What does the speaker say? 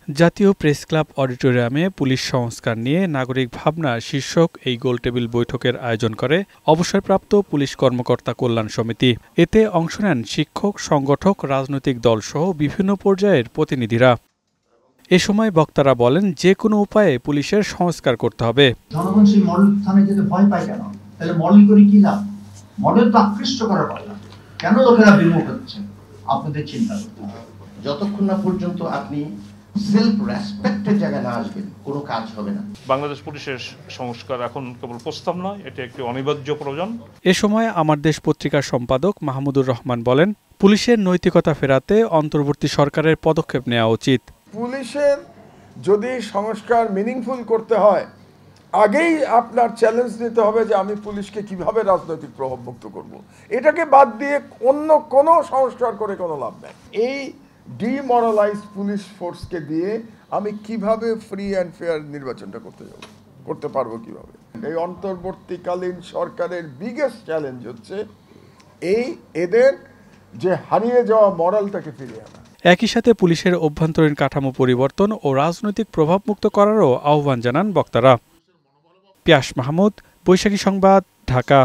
জাতীয় press club অডিটোরিয়ামে police সংস্কার নিয়ে নাগরিক ভাবনা শীর্ষক এই গোলটেবিল বৈঠকের আয়োজন করে অবসরপ্রাপ্ত পুলিশ কর্মকর্তা কল্যাণ সমিতি। এতে অংশ নেন শিক্ষক, সংগঠক, রাজনৈতিক দলসহ বিভিন্ন পর্যায়ের প্রতিনিধিরা। এ সময় বক্তারা বলেন, যে কোনো উপায়ে পুলিশের সংস্কার করতে হবে। জনগণ সেই মডেল থানায় যেতে ভয় পায় কেন? তাহলে মডেল করে কি লাভ? মডেল তো আকৃষ্ট করার কথা। কেন লোকেরা বিমুখ হচ্ছে? আপনাদের চিন্তা করতে হবে। যতক্ষণ না পর্যন্ত আপনি সেলফ রেসপেক্টের জায়গায় না আসবেন, কোনো কাজ হবে না। বাংলাদেশ পুলিশের সংস্কার এখন কেবল প্রস্তাব নয়, এটা একটি অনিবার্য প্রয়োজন। এ সময় আমার দেশ পত্রিকার সম্পাদক মাহমুদুর রহমান বলেন, পুলিশের নৈতিকতা ফেরাতে অন্তর্বর্তী সরকারের পদক্ষেপ নেওয়া উচিত। পুলিশের যদি সংস্কার মিনিংফুল করতে হয়, আগেই আপনার চ্যালেঞ্জ নিতে হবে যে আমি পুলিশকে কিভাবে রাজনৈতিক প্রভাবমুক্ত করব। এটাকে বাদ দিয়ে অন্য কোনো সংস্কার করে কোনো লাভ নেই। এই ডিমোরালাইজ পুলিশ ফোর্সকে দিয়ে আমি কিভাবে ফ্রি অ্যান্ড ফেয়ার নির্বাচনটা করতে পারবো কিভাবে? এই অন্তর্বর্তীকালীন সরকারের বিগেস্ট চ্যালেঞ্জ হচ্ছে এদের যে হারিয়ে যাওয়া মরালটাকে ফিরিয়ে আনা। একই সাথে পুলিশের অভ্যন্তরীণ কাঠামো পরিবর্তন ও রাজনৈতিক প্রভাবমুক্ত করারও আহ্বান জানান বক্তারা। পিয়াস মাহমুদ, বৈশাখী সংবাদ, ঢাকা।